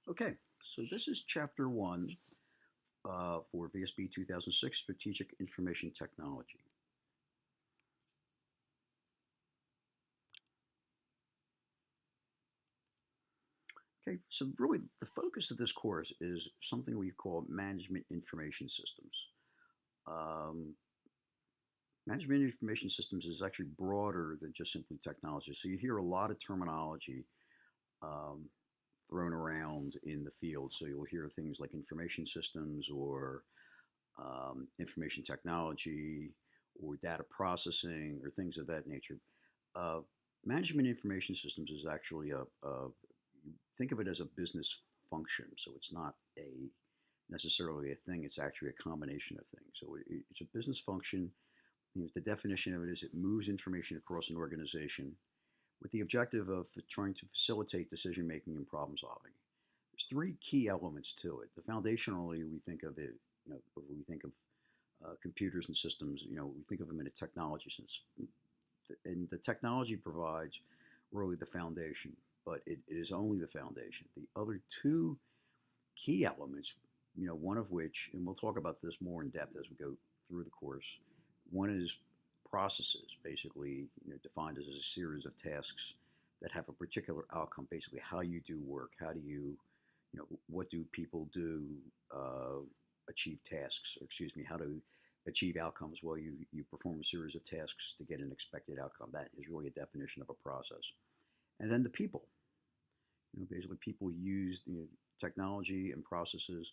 Okay, so this is chapter one for VSB 2006 Strategic Information Technology. Okay, so really the focus of this course is something we call management information systems. Um, Management information systems is actually broader than just simply technology. So you hear a lot of terminology um, thrown around in the field. So you'll hear things like information systems or information technology or data processing or things of that nature. Uh, Management information systems is actually think of it as a business function. So it's not a necessarily a thing. It's actually a combination of things. So it's a business function. The definition of it is it moves information across an organization with the objective of trying to facilitate decision making and problem solving. There's three key elements to it. The foundationally, we think of it, we think of computers and systems, we think of them in a technology sense. And the technology provides really the foundation, but it is only the foundation. The other two key elements, one of which, and we'll talk about this more in depth as we go through the course. One is processes, basically defined as a series of tasks that have a particular outcome. Basically, how you do work, how do you, what do people do, achieve tasks, or excuse me, how to achieve outcomes. Well, you perform a series of tasks to get an expected outcome. That is really a definition of a process. And then the people, basically people use technology and processes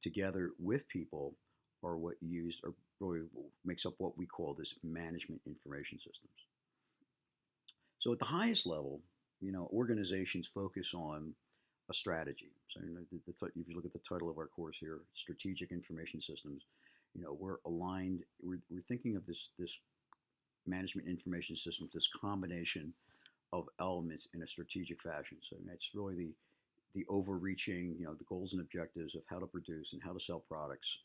together with people are what used or really makes up what we call this management information systems. So at the highest level, organizations focus on a strategy. So if you look at the title of our course here, Strategic Information Systems, we're aligned. We're thinking of this management information system, this combination of elements in a strategic fashion. So that's really the overreaching, the goals and objectives of how to produce and how to sell products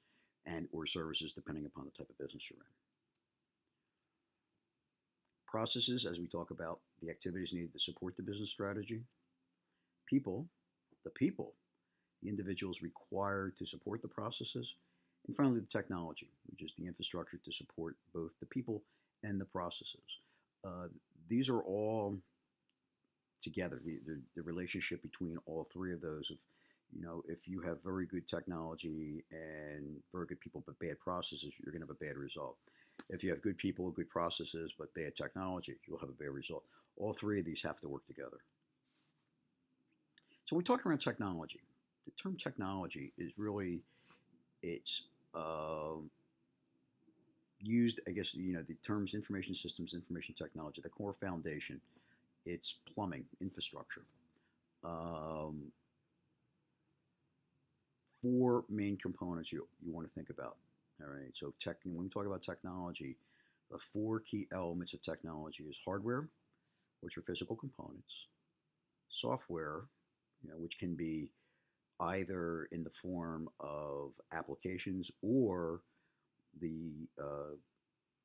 and or services depending upon the type of business you're in. Processes, as we talk about, the activities needed to support the business strategy. People, the individuals required to support the processes. And finally, the technology, which is the infrastructure to support both the people and the processes. Uh, these are all together, the relationship between all three of those. If you have very good technology and very good people but bad processes, you're going to have a bad result. If you have good people, good processes, but bad technology, you'll have a bad result. All three of these have to work together. So when we talk around technology, the term technology is really, it's used, I guess, the terms information systems, information technology, the core foundation, it's plumbing, infrastructure. Um, Four main components you want to think about. All right, so when we talk about technology, the four key elements of technology is hardware, which are physical components, software, which can be either in the form of applications or the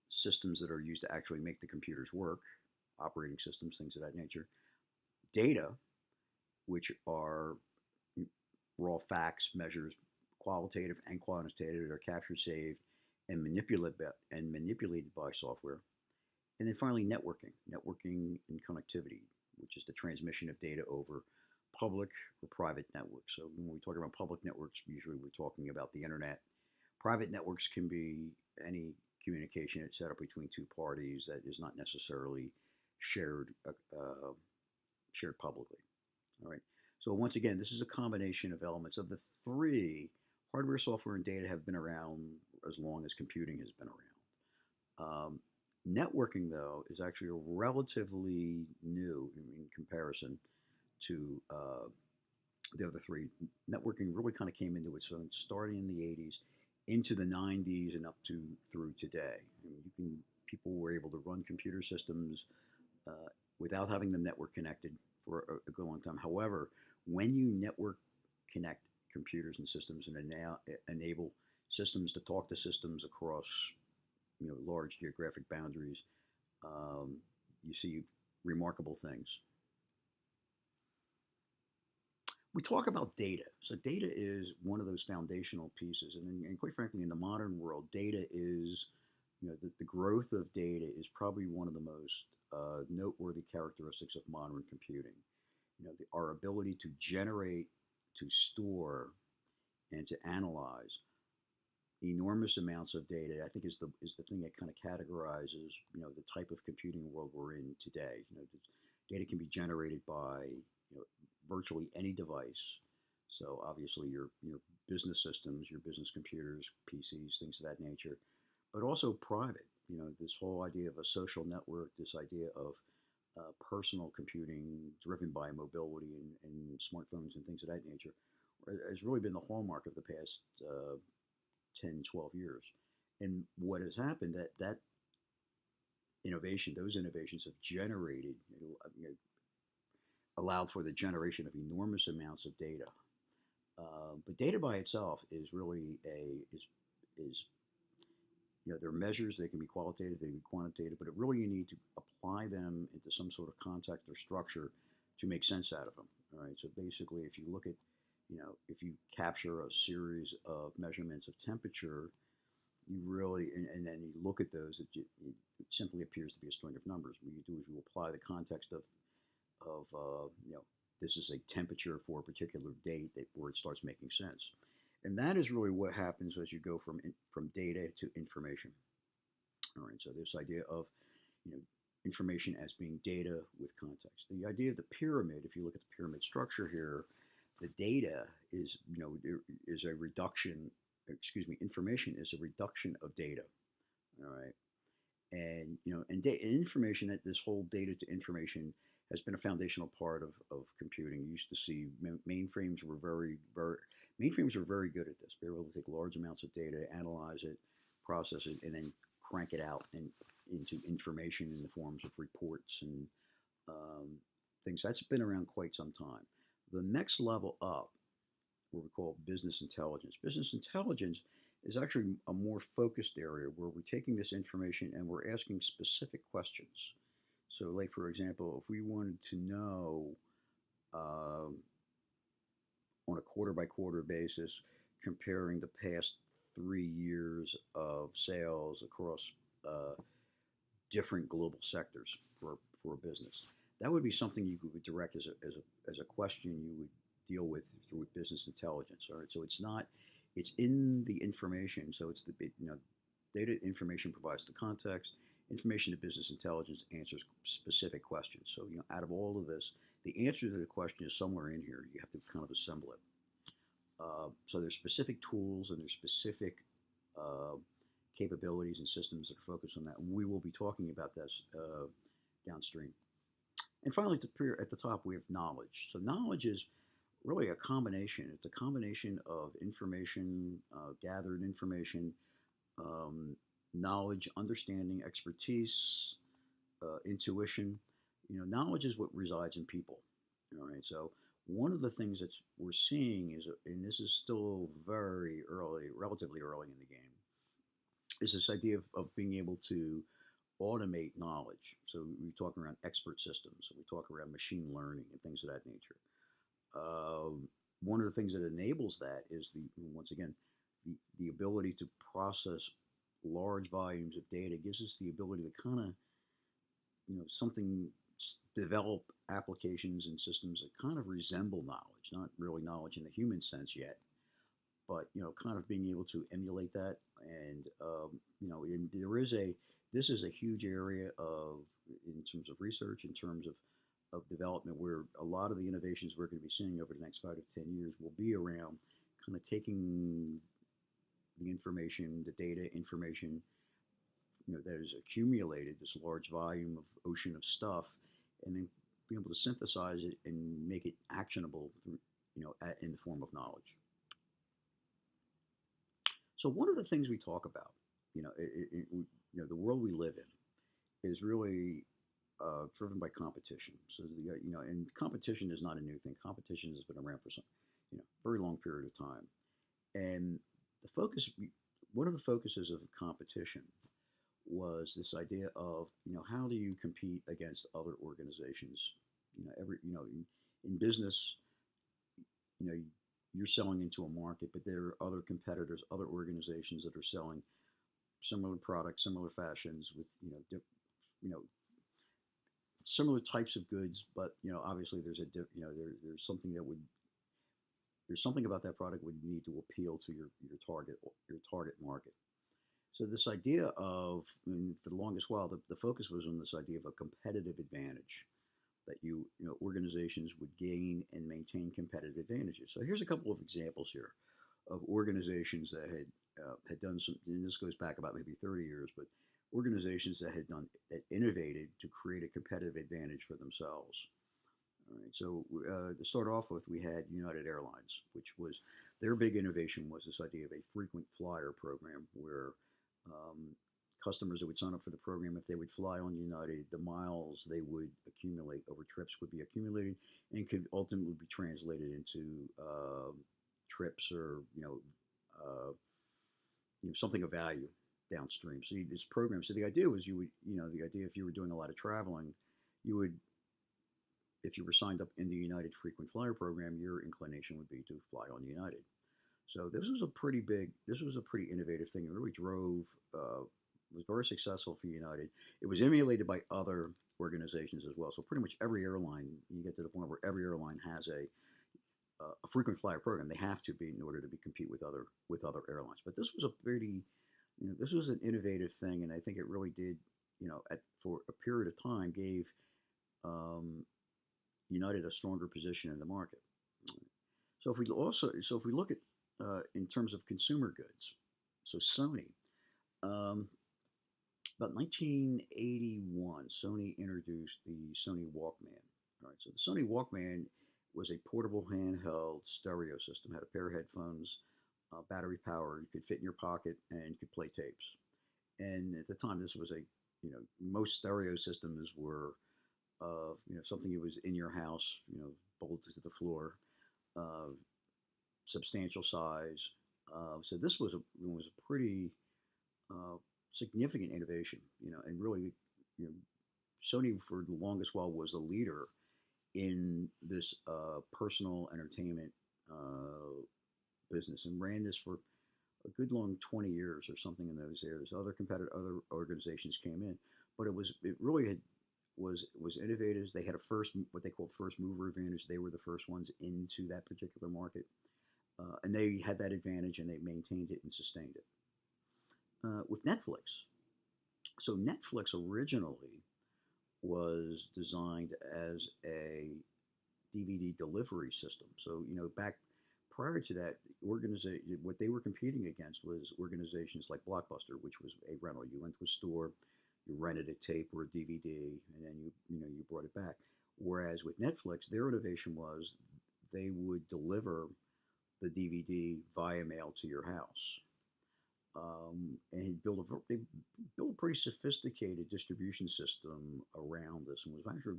systems that are used to actually make the computers work, operating systems, things of that nature. Data, which are raw facts, measures, qualitative and quantitative, that are captured, saved, and manipulated by software. And then finally, networking and connectivity, which is the transmission of data over public or private networks. So when we talk about public networks, usually we're talking about the internet. Private networks can be any communication that's set up between two parties that is not necessarily shared publicly. All right. So once again, this is a combination of elements of the three. Hardware, software, and data have been around as long as computing has been around. Networking, though, is actually relatively new in comparison to the other three. Networking really kind of came into its own starting in the 80s, into the 90s, and up to through today. People were able to run computer systems without having the network connected for a good long time. However, when you network connect computers and systems and enable systems to talk to systems across large geographic boundaries, you see remarkable things. We talk about data. So data is one of those foundational pieces, and quite frankly, in the modern world, data is, the growth of data is probably one of the most noteworthy characteristics of modern computing. Our ability to generate, to store, and to analyze enormous amounts of data, I think, is the thing that kind of categorizes, the type of computing world we're in today. Data can be generated by, virtually any device. So obviously your business systems, your business computers, PCs, things of that nature, but also private. This whole idea of a social network, this idea of personal computing driven by mobility and smartphones and things of that nature has really been the hallmark of the past 10, 12 years. And what has happened, that innovation, those innovations have generated, allowed for the generation of enormous amounts of data. But data by itself is really is there are measures. They can be qualitative, they can be quantitative, but really you need to apply them into some sort of context or structure to make sense out of them. All right. So basically, if you look at, if you capture a series of measurements of temperature, you really, and then you look at those, it simply appears to be a string of numbers. What you do is you apply the context of this is a temperature for a particular date where it starts making sense. And that is really what happens as you go from data to information. All right, so this idea of, information as being data with context. The idea of the pyramid, if you look at the pyramid structure here, the data is, there is a reduction, excuse me, information is a reduction of data. All right. And, information, that this whole data to information has been a foundational part of computing. You used to see mainframes were mainframes were very good at this. They were able to take large amounts of data, analyze it, process it, and then crank it out into information in the forms of reports and things. That's been around quite some time. The next level up, what we call business intelligence. Business intelligence is actually a more focused area where we're taking this information and we're asking specific questions. So, like, for example, if we wanted to know on a quarter by quarter basis, comparing the past 3 years of sales across different global sectors for a business, that would be something you would direct as a question you would deal with through business intelligence. All right, so it's in the information. So it's data information provides the context. Information to business intelligence answers specific questions. So, out of all of this, the answer to the question is somewhere in here. You have to kind of assemble it. So there's specific tools and there's specific capabilities and systems that are focused on that. And we will be talking about this downstream. And finally, at the top, we have knowledge. So knowledge is really a combination. It's a combination of information, gathered information, knowledge, understanding, expertise, intuition. Knowledge is what resides in people. All right. So one of the things that we're seeing is, and this is still very early, relatively early in the game, is this idea of being able to automate knowledge. So we talk around expert systems, we talk around machine learning and things of that nature. One of the things that enables that is once again, the ability to process large volumes of data gives us the ability to kind of, develop applications and systems that kind of resemble knowledge, not really knowledge in the human sense yet, but, kind of being able to emulate that. And, this is a huge area in terms of research, in terms of development, where a lot of the innovations we're going to be seeing over the next 5 to 10 years will be around kind of taking the information, the data information, that is accumulated, this large volume of ocean of stuff, and then be able to synthesize it and make it actionable through, in the form of knowledge. So one of the things we talk about, the world we live in is really driven by competition. So and competition is not a new thing. Competition has been around for some, very long period of time. And one of the focuses of competition was this idea of, how do you compete against other organizations? In business, you know, you're selling into a market, but there are other competitors, other organizations that are selling similar products, similar fashions with, you know, similar types of goods, but obviously there's there's something that would there's something about that product would need to appeal to your target market. So this idea of, I mean, for the longest while, the focus was on this idea of a competitive advantage that organizations would gain and maintain competitive advantages. So here's a couple of examples here of organizations that had done some, and this goes back about maybe 30 years, but organizations that innovated to create a competitive advantage for themselves. All right, so to start off with, we had United Airlines, which was their big innovation was this idea of a frequent flyer program where customers that would sign up for the program, if they would fly on United, the miles they would accumulate over trips would be accumulated and could ultimately be translated into trips or something of value downstream. So this program. So the idea was the idea if you were doing a lot of traveling, you would if you were signed up in the United frequent flyer program, your inclination would be to fly on United. So this was a pretty innovative thing. It really was very successful for United. It was emulated by other organizations as well. So pretty much every airline, you get to the point where every airline has a frequent flyer program. They have to be in order to compete with other airlines. But this was this was an innovative thing, and I think it really did, for a period of time, gave United a stronger position in the market. So if we look at in terms of consumer goods, so Sony, about 1981, Sony introduced the Sony Walkman. All right, so the Sony Walkman was a portable handheld stereo system. Had a pair of headphones, battery powered. You could fit in your pocket and could play tapes. And at the time, this was most stereo systems were something that was in your house, bolted to the floor, substantial size. So this was a pretty significant innovation, and really, Sony for the longest while was a leader in this personal entertainment business and ran this for a good long 20 years or something in those years. Other organizations came in, but it really was innovative. They had what they called first mover advantage. They were the first ones into that particular market, and they had that advantage, and they maintained it and sustained it. With Netflix, so Netflix originally was designed as a DVD delivery system. So back prior to that, what they were competing against was organizations like Blockbuster, which was a rental. You went to a store, you rented a tape or a DVD, and then you brought it back. Whereas with Netflix, their innovation was they would deliver the DVD via mail to your house. And he built they built a pretty sophisticated distribution system around this, and was actually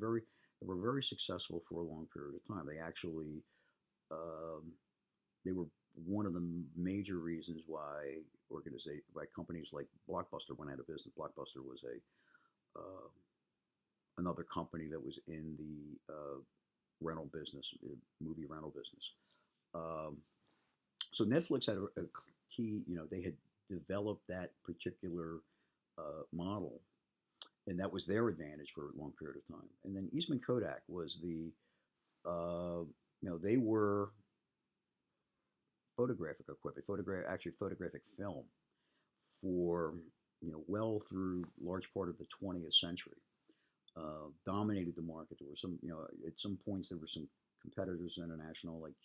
they were very successful for a long period of time. They actually they were one of the major reasons why companies like Blockbuster went out of business. Blockbuster was another company that was in the rental business, movie rental business. So Netflix had a key, they had developed that particular model, and that was their advantage for a long period of time. And then Eastman Kodak was they were photographic equipment, photographic film for well through large part of the 20th century. Dominated the market. There were some, at some points there were some competitors international, like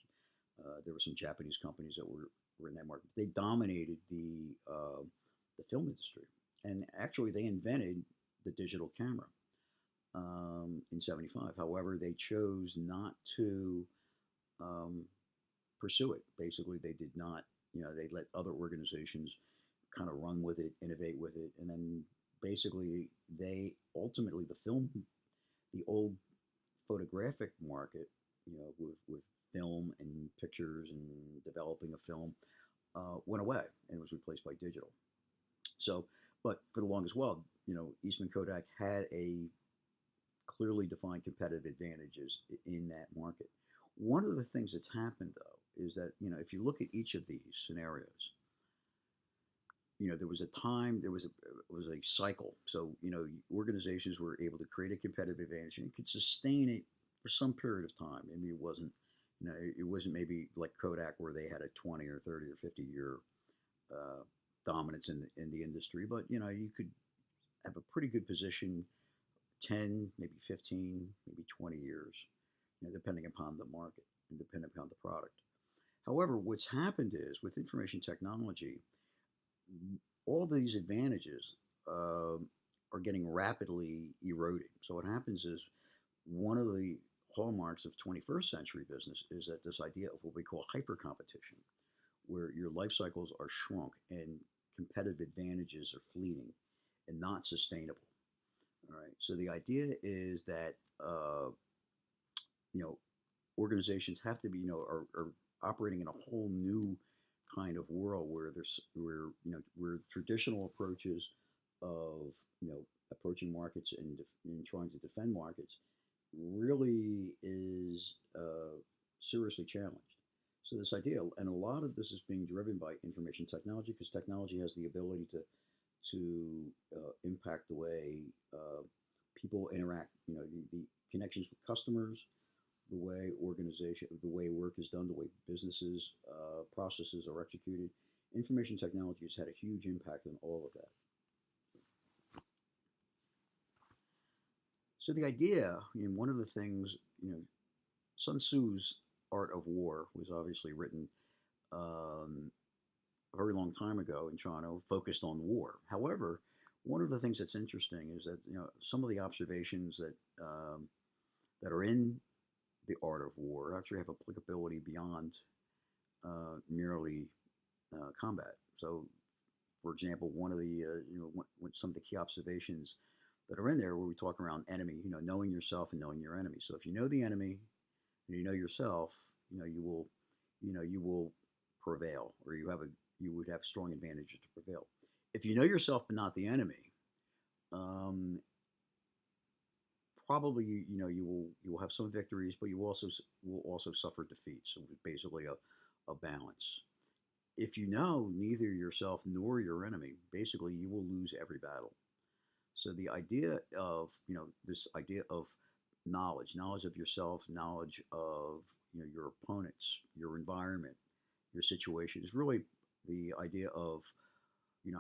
there were some Japanese companies that were in that market. They dominated the film industry, and actually they invented the digital camera in '75. However, they chose not to pursue it. Basically, they did not. They let other organizations kind of run with it, innovate with it, and then basically they ultimately the old photographic market, with film and pictures and developing a film, went away and was replaced by digital. So, but for the longest while, Eastman Kodak had a clearly defined competitive advantages in that market. One of the things that's happened though is that if you look at each of these scenarios, there was a time, it was a cycle. So organizations were able to create a competitive advantage and could sustain it for some period of time. Maybe it wasn't maybe like Kodak where they had a 20 or 30 or 50 year uh, dominance in the industry, but you could have a pretty good position 10, maybe 15, maybe 20 years, depending upon the market and depending upon the product. However, what's happened is with information technology, all these advantages are getting rapidly eroding. So what happens is one of the hallmarks of 21st century business is that this idea of what we call hypercompetition, where your life cycles are shrunk and competitive advantages are fleeting and not sustainable. All right. So the idea is that you know organizations have to be are operating in a whole new kind of world where where traditional approaches of approaching markets and trying to defend markets really is seriously challenged. So this idea, and a lot of this is being driven by information technology, because technology has the ability to impact the way people interact. The connections with customers, the way work is done, the way businesses processes are executed. Information technology has had a huge impact on all of that. So the idea, one of the things, Sun Tzu's Art of War was obviously written um, a very long time ago in China, focused on war. However, one of the things that's interesting is that some of the observations that are in the art of war actually have applicability beyond merely combat. So, for example, one of the some of the key observations that are in there where we talk around enemy, knowing yourself and knowing your enemy. So if you know the enemy and you know yourself, you will prevail, or you would have strong advantages to prevail. If you know yourself but not the enemy, um, probably you will have some victories, but will also suffer defeats. So it's basically a balance. If you know neither yourself nor your enemy, basically you will lose every battle. So the idea of this idea of knowledge of yourself, knowledge of your opponents, your environment, your situation is really the idea of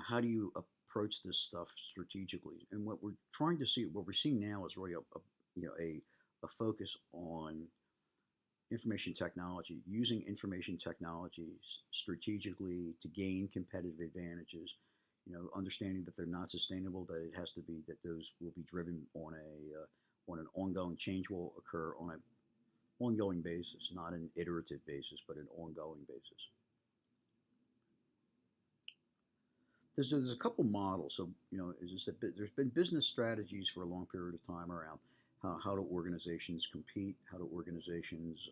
how do you approach this stuff strategically. And what we're seeing now is really a focus on information technology, using information technologies strategically to gain competitive advantages. Understanding that they're not sustainable, that it has to be that those will be driven on an ongoing change will occur on an ongoing basis, not an iterative basis, but an ongoing basis. There's a couple models. So, as I said, there's been business strategies for a long period of time around how do organizations compete, how do organizations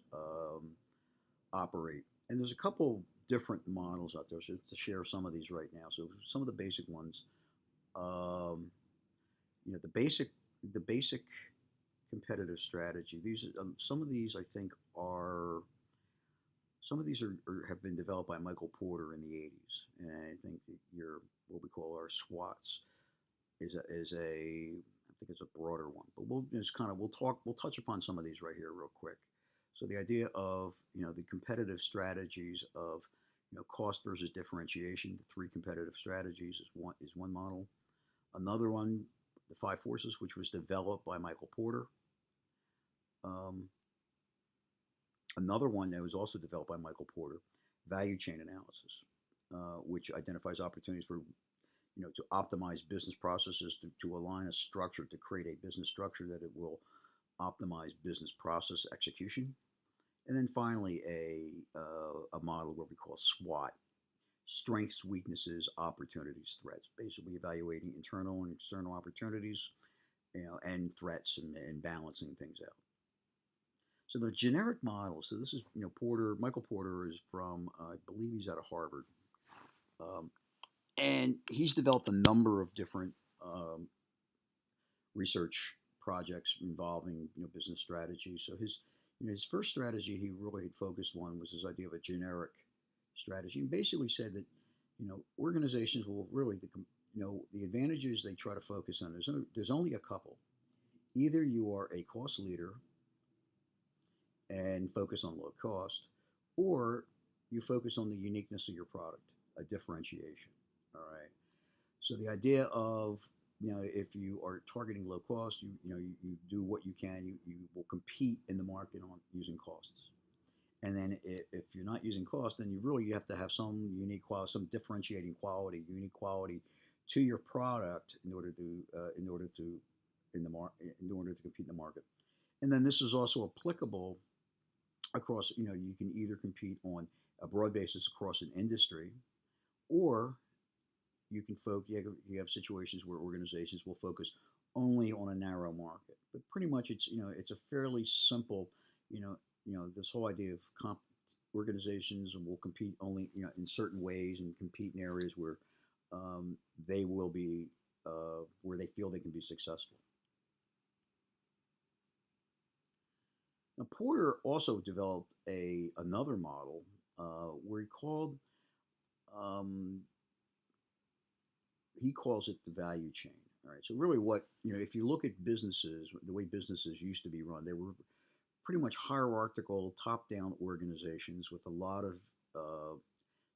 operate. And there's a couple different models out there. So to share some of these right now. So some of the basic ones, um, the basic competitive strategy. These some of these I think are some of these have been developed by Michael Porter in the 80s, and I think that your what we call our SWATs is a I think it's a broader one, but we'll touch upon some of these right here real quick. So the idea of the competitive strategies of cost versus differentiation, the three competitive strategies is one model. Another one, the five forces, which was developed by Michael Porter. Um, Another one that was also developed by Michael Porter, value chain analysis, which identifies opportunities for to optimize business processes to align a structure to create a business structure that it will optimize business process execution. And then finally, a model what we call SWOT, strengths, weaknesses, opportunities, threats, basically evaluating internal and external opportunities, and threats and balancing things out. So the generic model. So this is Porter. Michael Porter is from I believe he's out of Harvard, um, and he's developed a number of different research projects involving business strategy. So His first strategy he really had focused on was his idea of a generic strategy, and basically said that organizations will really the advantages they try to focus on. There's only a couple. Either you are a cost leader and focus on low cost, or you focus on the uniqueness of your product, a differentiation. All right. So the idea of if you are targeting low cost, you do what you can. You will compete in the market on using costs. And then if you're not using cost, then you have to have some unique quality, some differentiating quality, unique quality to your product in order to in order to compete in the market. And then this is also applicable across. You can either compete on a broad basis across an industry, or you can focus. You have situations where organizations will focus only on a narrow market. But pretty much, it's a fairly simple. This whole idea of organizations will compete only in certain ways and compete in areas where they will be where they feel they can be successful. Now, Porter also developed another model where um, he calls it the value chain. All right. So really, if you look at businesses, the way businesses used to be run, they were pretty much hierarchical, top-down organizations with a lot of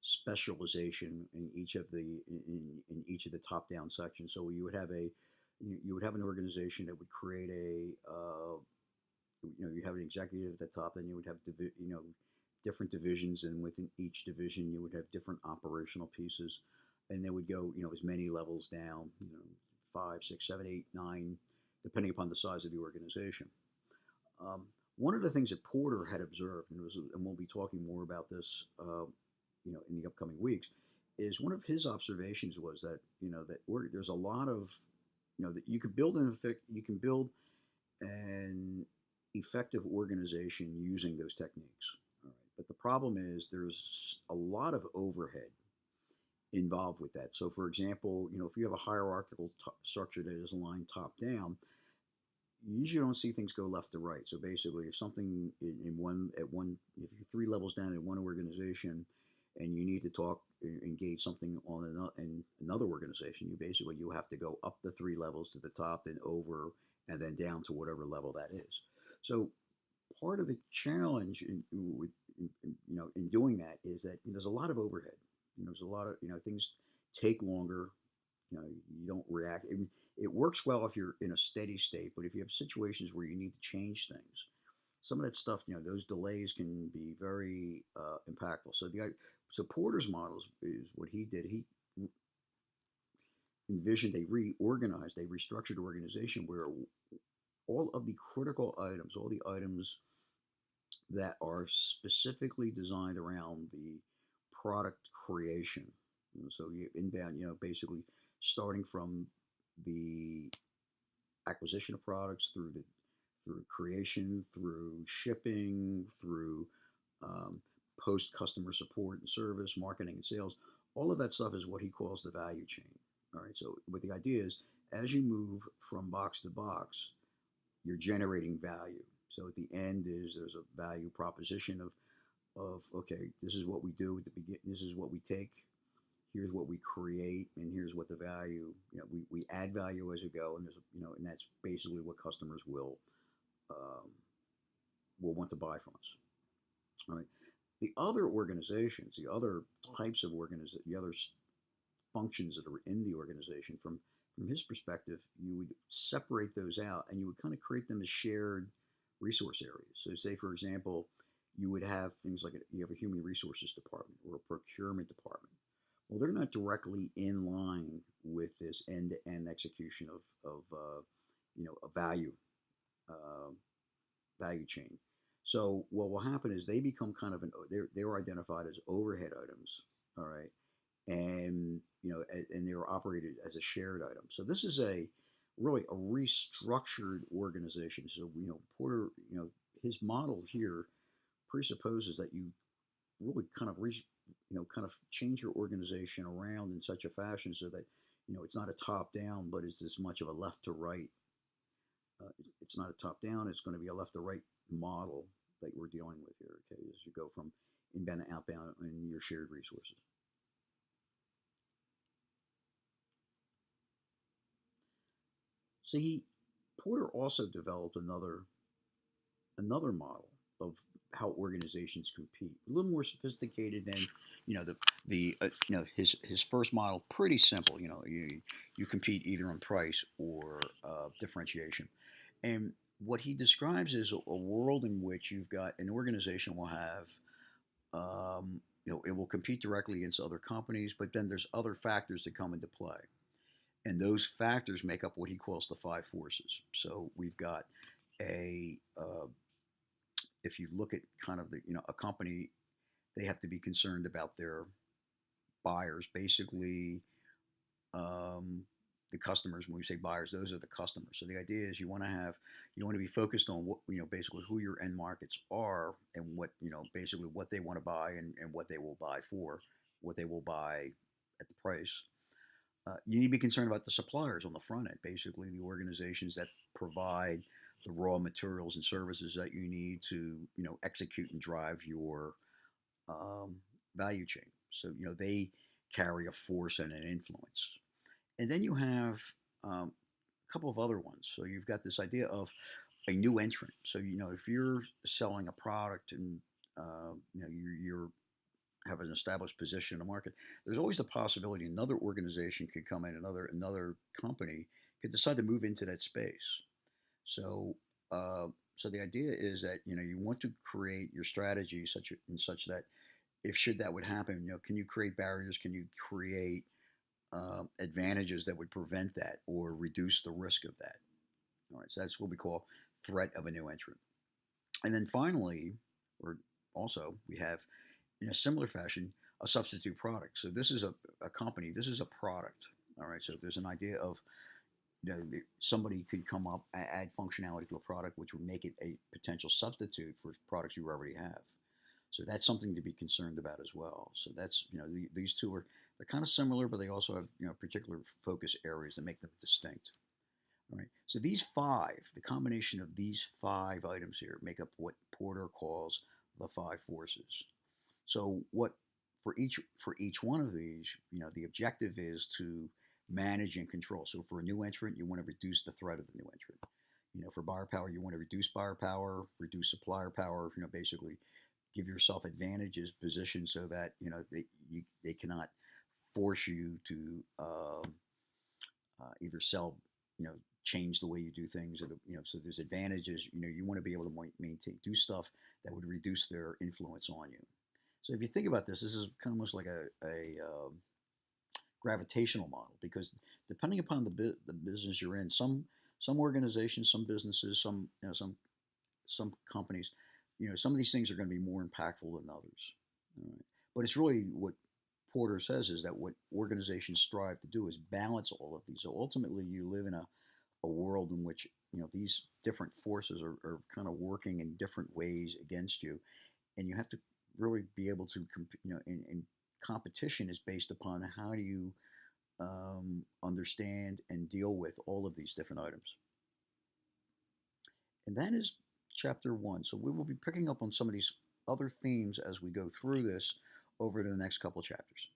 specialization in each of the top-down sections. So you would have an organization that would create you have an executive at the top, then you would have different divisions, and within each division you would have different operational pieces, and they would go as many levels down, 5, 6, 7, 8, 9, depending upon the size of the organization. One of the things that Porter had observed, and we'll be talking more about this, in the upcoming weeks, is one of his observations was that there's a lot of that you can build an effective organization using those techniques. All right. But the problem is there's a lot of overhead involved with that. So, for example, if you have a hierarchical structure that is aligned top down, you usually don't see things go left to right. So basically, if something if you're 3 levels down in one organization, and you need to engage something in another organization, you have to go up the 3 levels to the top, then over, and then down to whatever level that is. So part of the challenge in doing that is that there's a lot of overhead. There's a lot of things take longer. You don't react. It works well if you're in a steady state, but if you have situations where you need to change things, some of that stuff, those delays can be very impactful. So Porter's models is what he did. He envisioned a restructured organization where all of the critical items, all the items that are specifically designed around the product creation. So you inbound, basically starting from the acquisition of products through creation, through shipping, through post customer support and service, marketing and sales. All of that stuff is what he calls the value chain. All right. So what the idea is, as you move from box to box, you're generating value. So at the end there's a value proposition of okay, this is what we do at the beginning, this is what we take, here's what we create, and here's what the value. We add value as we go, and and that's basically what customers will want to buy from us. All right. The other organizations, the other types of the other functions that are in the organization, from his perspective, you would separate those out and you would kind of create them as shared resource areas. So say, for example, you would have things like you have a human resources department or a procurement department. Well, they're not directly in line with this end-to-end execution of a value chain. So what will happen is they become kind of they're identified as overhead items, all right, and and they're operated as a shared item. So this is really a restructured organization. So Porter, his model here presupposes that you really kind of kind of change your organization around in such a fashion so that it's not a top down, but it's as much of a left to right. It's not a top down. It's going to be a left to right model. that we're dealing with here, okay, as you go from inbound to outbound and your shared resources. See, Porter also developed another model of how organizations compete. A little more sophisticated than his first model. Pretty simple. You compete either on price or differentiation. And what he describes is a world in which you've got an organization will have it will compete directly against other companies, but then there's other factors that come into play. And those factors make up what he calls the five forces. So we've got if you look at kind of a company, they have to be concerned about their buyers, basically the customers. When we say buyers, those are the customers. So the idea is you want to be focused on what, basically who your end markets are and what, basically what they want to buy and what they will buy for, what they will buy at the price. You need to be concerned about the suppliers on the front end, basically the organizations that provide the raw materials and services that you need to, execute and drive your value chain. So, they carry a force and an influence. And then you have a couple of other ones. So you've got this idea of a new entrant. So, if you're selling a product and, you're have an established position in the market, there's always the possibility another organization could come in, another company could decide to move into that space. So, so the idea is that you want to create your strategy such that if should that would happen, can you create barriers? Can you create advantages that would prevent that or reduce the risk of that? All right, so that's what we call threat of a new entrant. And then finally, or also, we have in a similar fashion a substitute product. So this is a company. This is a product. All right. So there's an idea of somebody could come up, add functionality to a product, which would make it a potential substitute for products you already have. So that's something to be concerned about as well. So that's these two they're kind of similar, but they also have particular focus areas that make them distinct. All right. So these five, the combination of these five items here, make up what Porter calls the five forces. So what for each one of these, the objective is to manage and control. So for a new entrant, you want to reduce the threat of the new entrant. For buyer power, you want to reduce buyer power, reduce supplier power. Basically, give yourself advantages, position so that they cannot force you to either sell, change the way you do things, or so there's advantages. You want to be able to do stuff that would reduce their influence on you. So if you think about this is kind of almost like a gravitational model, because depending upon the business you're in, some organizations, some businesses, some companies, some of these things are going to be more impactful than others. All right. But it's really what Porter says is that what organizations strive to do is balance all of these. So ultimately, you live in a world in which these different forces are kind of working in different ways against you, and you have to really be able to and competition is based upon how do you understand and deal with all of these different items. And that is chapter 1. So we will be picking up on some of these other themes as we go through this over the next couple chapters.